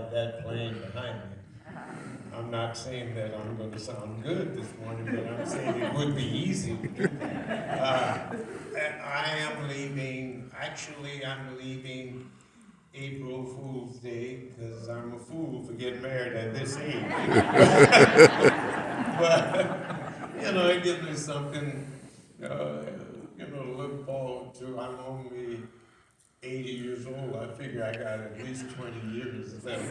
have that playing behind me. I'm not saying that I'm going to sound good this morning, but I'm saying it would be easy to do that. I am leaving, actually I'm leaving April Fool's Day because I'm a fool for getting married at this age. But, it gives me something, to look forward to. I'm only 80 years old. I figure I got at least 20 years left.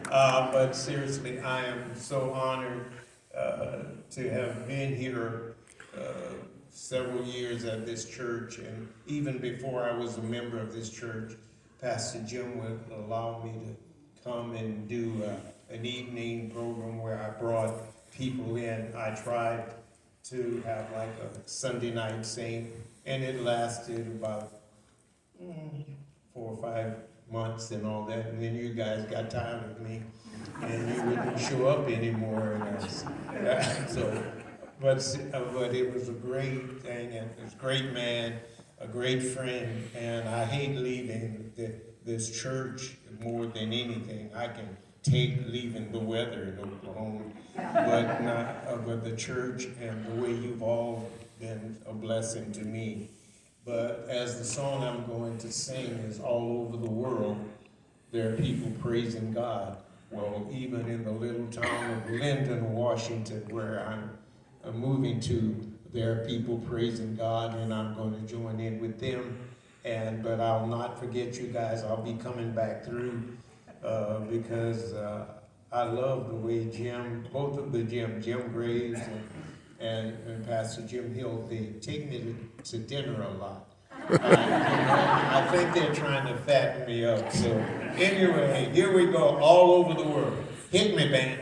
But seriously, I am so honored to have been here several years at this church, and even before I was a member of this church, Pastor Jim would allow me to come and do an evening program where I brought people in. I tried to have like a Sunday night saint, and it lasted about 4 or 5 months and all that, and then you guys got tired of me, and you wouldn't show up anymore. But it was a great thing, and it was a great man, a great friend, and I hate leaving this church more than anything. I can take leaving the weather in Oklahoma, but the church and the way you've all been a blessing to me. But as the song I'm going to sing is all over the world, there are people praising God. Well, even in the little town of Linden, Washington, where I'm moving to, there are people praising God, and I'm going to join in with them. But I'll not forget you guys. I'll be coming back through because I love the way both of the Jim Graves and Pastor Jim Hill, they take me to dinner a lot. I think they're trying to fatten me up. So anyway, here we go, all over the world. Hit me, band.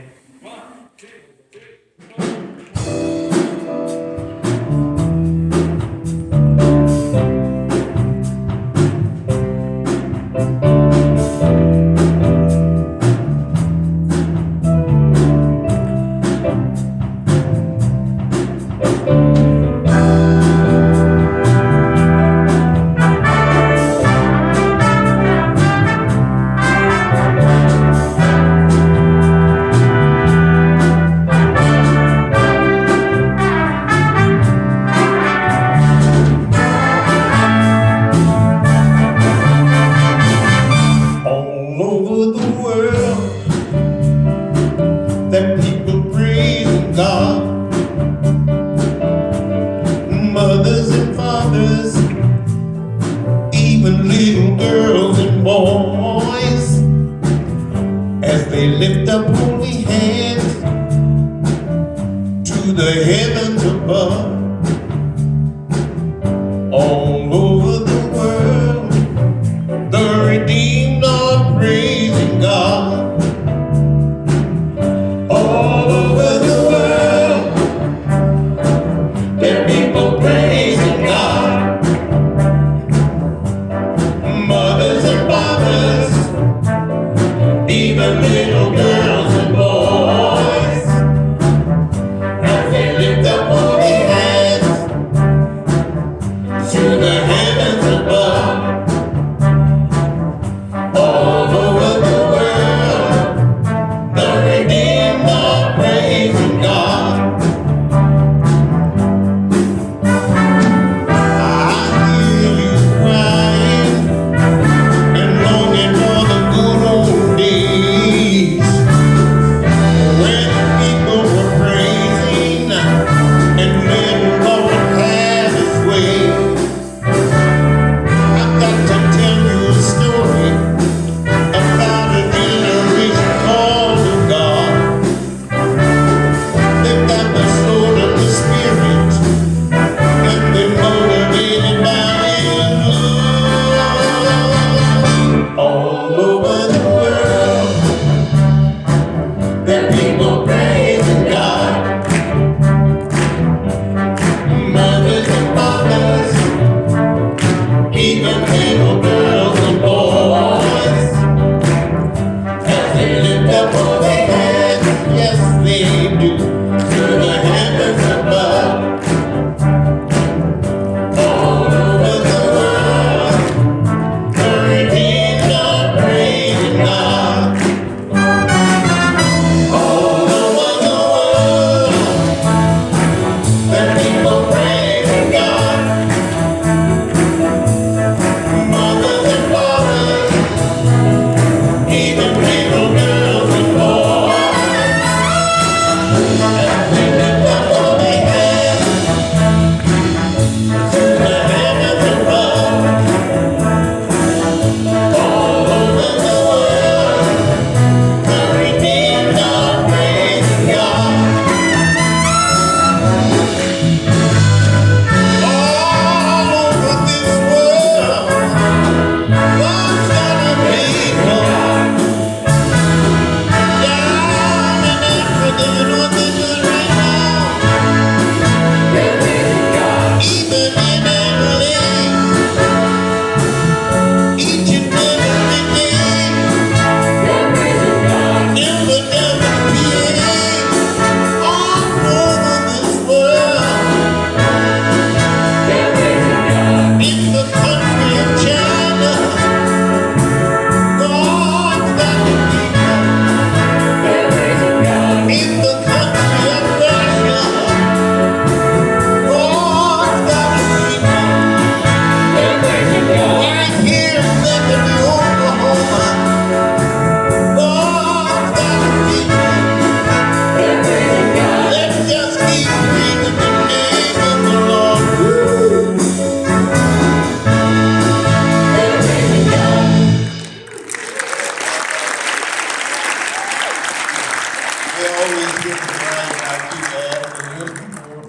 They always get it right. I keep asking them more.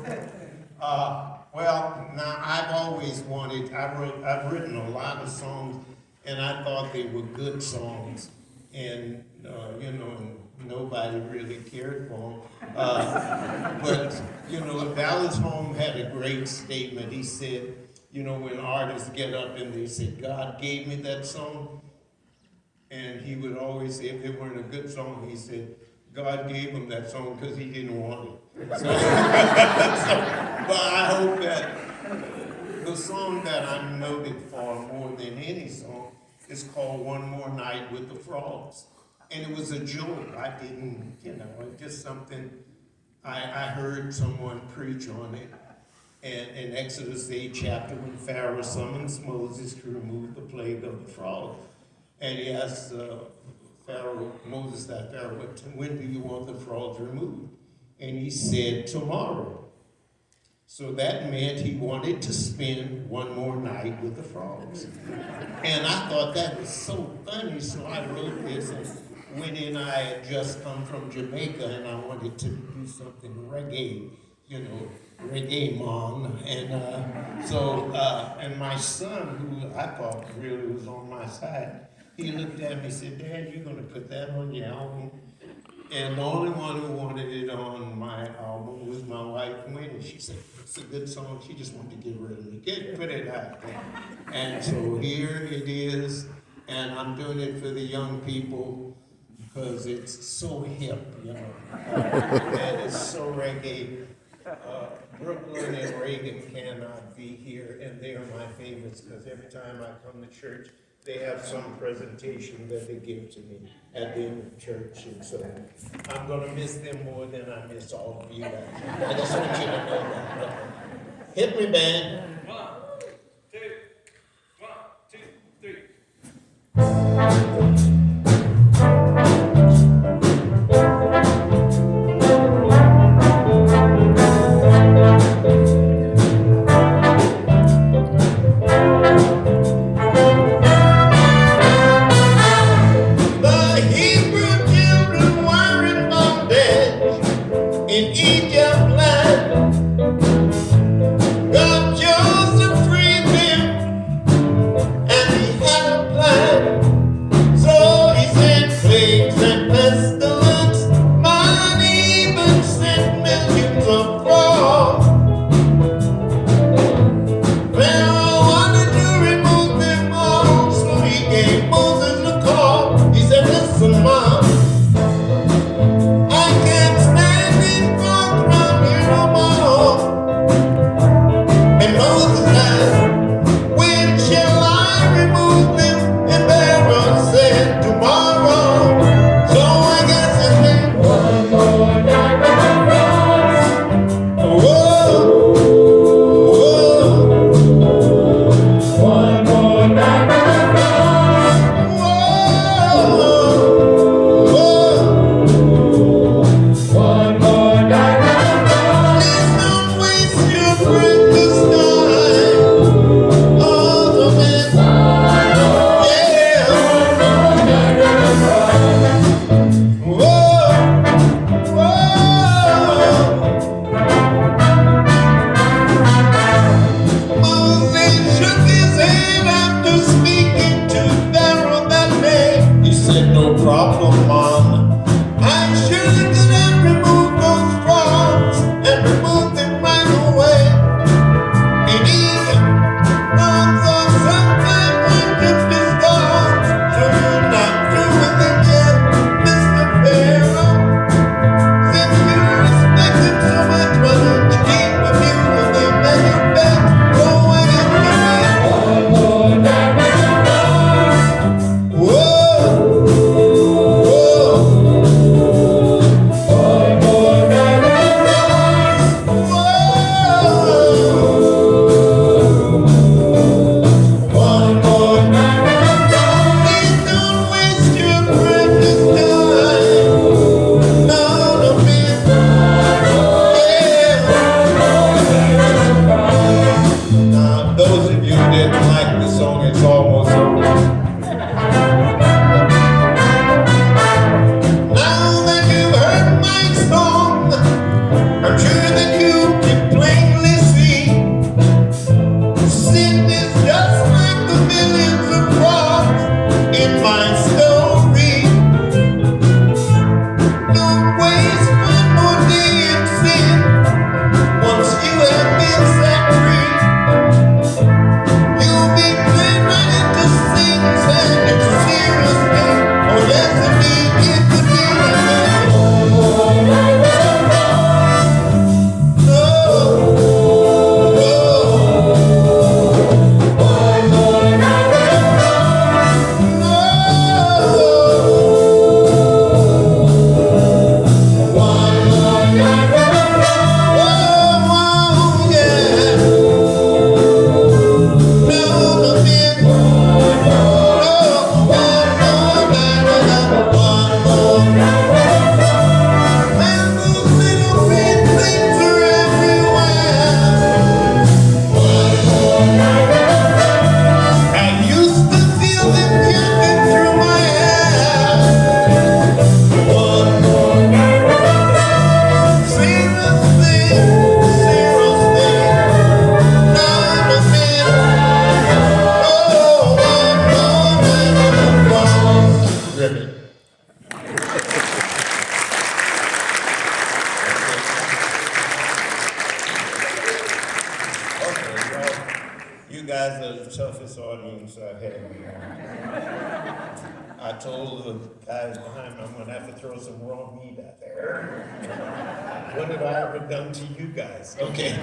Well, now I've always wanted. I've written a lot of songs, and I thought they were good songs, and nobody really cared for them. But Dallas Holm had a great statement. He said, when artists get up and they say, "God gave me that song," and he would always say, if it weren't a good song, he said, God gave him that song because he didn't want it. So, but I hope that the song that I'm noted for more than any song is called "One More Night with the Frogs." And it was a joke. I didn't, it's just something, I heard someone preach on it. And in Exodus 8 chapter, when Pharaoh summons Moses to remove the plague of the frog. And he asked Moses, that Pharaoh, when do you want the frogs removed? And he said, tomorrow. So that meant he wanted to spend one more night with the frogs. And I thought that was so funny, so I wrote this and went in. I had just come from Jamaica and I wanted to do something reggae, reggae man. And and my son, who I thought really was on my side, he looked at me and said, Dad, you're going to put that on your album? And the only one who wanted it on my album was my wife, Winnie. She said, it's a good song. She just wanted to get rid of it. Put it out there. And so here it is. And I'm doing it for the young people because it's so hip, and it's so reggae. Brooklyn and Reagan cannot be here, and they are my favorites because every time I come to church, they have some presentation that they give to me at the end of church, and so I'm going to miss them more than I miss all of you guys. I just want you to know that. Hit me, band. 1, 2, 1, 2, 3. guys are the toughest audience I've had. I told the guys behind me, I'm gonna have to throw some raw meat out there. What have I ever done to you guys? Okay,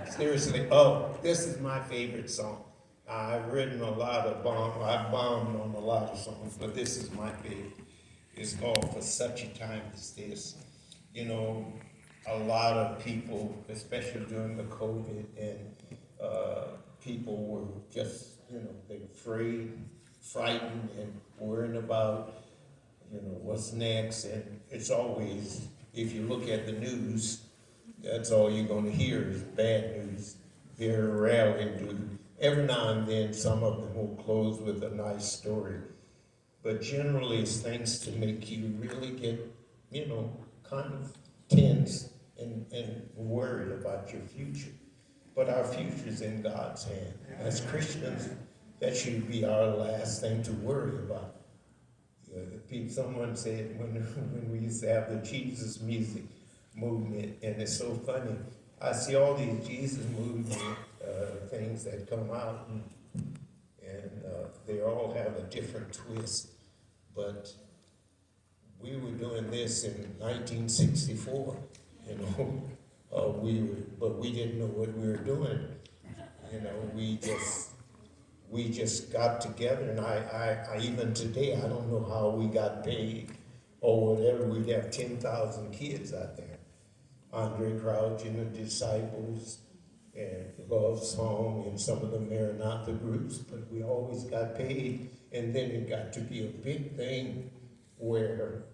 seriously. Oh, this is my favorite song. I've written a lot of I've bombed on a lot of songs, but this is my favorite. It's called For Such a Time as This. You know, a lot of people, especially during the COVID, and people were just, you know, they're afraid, frightened, and worrying about, you know, what's next. And it's always, if you look at the news, that's all you're gonna hear is bad news. Very rarely do. Every now and then, some of them will close with a nice story. But generally, it's things to make you really get, you know, kind of tense and worried about your future. But our future is in God's hand. As Christians, that should be our last thing to worry about. Someone said when we used to have the Jesus music movement, and it's so funny. I see all these Jesus movement things that come out, and they all have a different twist. But we were doing this in 1964, you know. But we didn't know what we were doing. You know, we just got together, and I even today, I don't know how we got paid or whatever. We'd have 10,000 kids out there. Andre Crouch and the Disciples and Love Song and some of the Maranatha groups, but we always got paid. And then it got to be a big thing where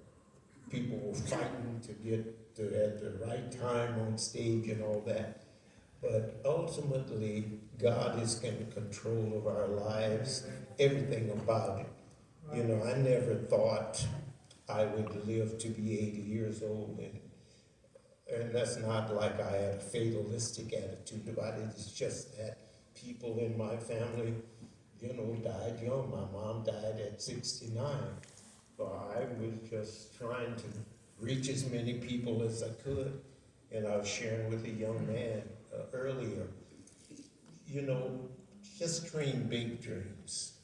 people were fighting to get at the right time on stage and all that. But ultimately, God is in control of our lives, everything about it. You know, I never thought I would live to be 80 years old, and that's not like I had a fatalistic attitude about it. It's just that people in my family, you know, died young. My mom died at 69. So I was just trying to reach as many people as I could. And I was sharing with a young man earlier, you know, just dream big dreams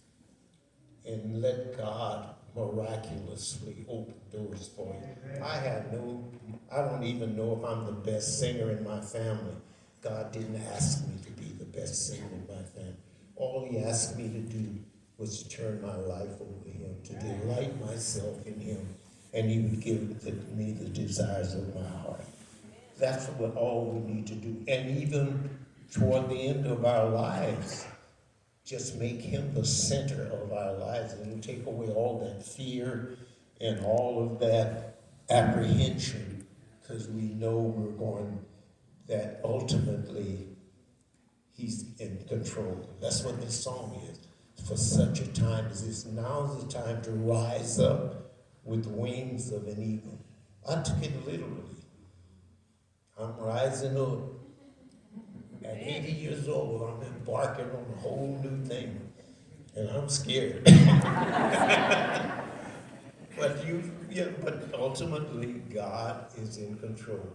and let God miraculously open doors for you. I don't even know if I'm the best singer in my family. God didn't ask me to be the best singer in my family. All he asked me to do was to turn my life over to him, to delight myself in him, and he would give me the desires of my heart. That's what all we need to do. And even toward the end of our lives, just make him the center of our lives, and it'll take away all that fear and all of that apprehension, because we know we're going, that ultimately he's in control. That's what this song is. For such a time as this, now's the time to rise up with wings of an eagle. I took it literally. I'm rising up. At 80 years old, I'm embarking on a whole new thing, and I'm scared. But ultimately, God is in control.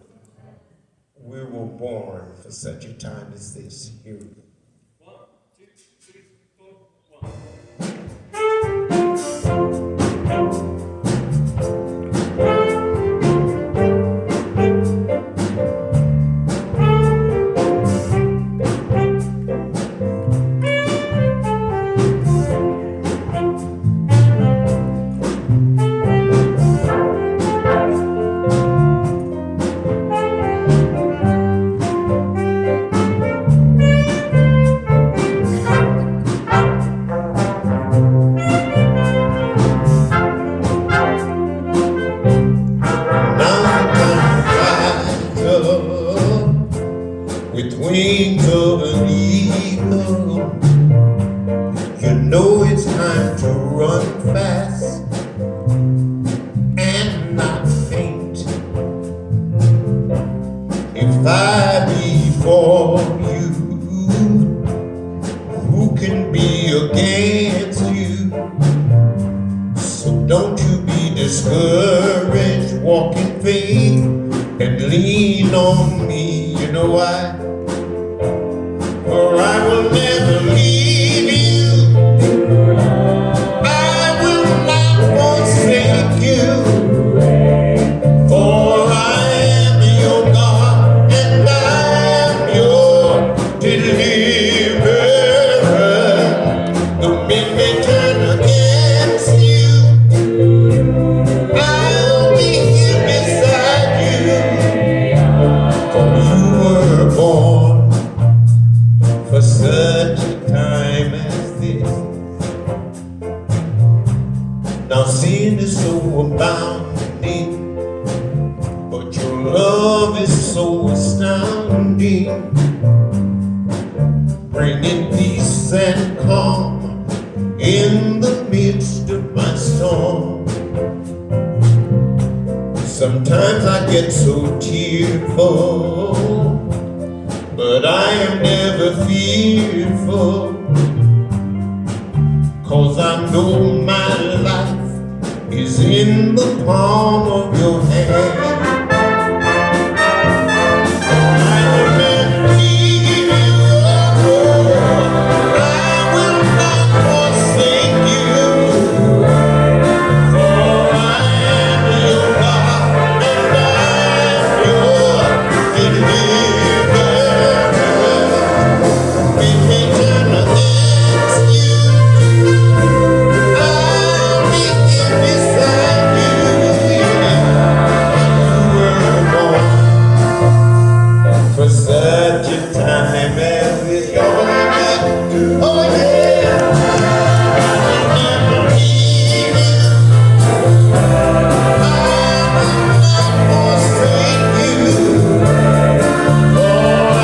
We were born for such a time as this. Here we go. 1, 2, 3, 4, 1. With wings of an eagle, you know it's time to run fast and not faint. If I be for you, who can be against you? So don't you be discouraged, walk in faith and lean on me. You know why? For I will never leave is so abounding, but your love is so astounding, bringing peace and calm in the midst of my storm. Sometimes I get so tearful, but I am never fearful, 'cause I know my life is in the palm of your hand. I will never leave you, I will not forsake you, for I am your God and I am your deliverer. If he turn against you, I'll be here beside you. You were born for such a time as this. Oh yeah, I'll never leave you, I will not forsake you, for I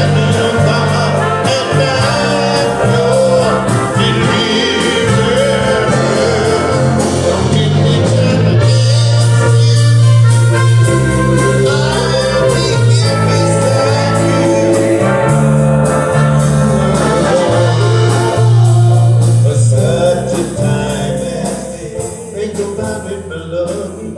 am your God and I am your deliverer. If they turn against you, I'll be here beside you. For such a time as this. Think about it, beloved.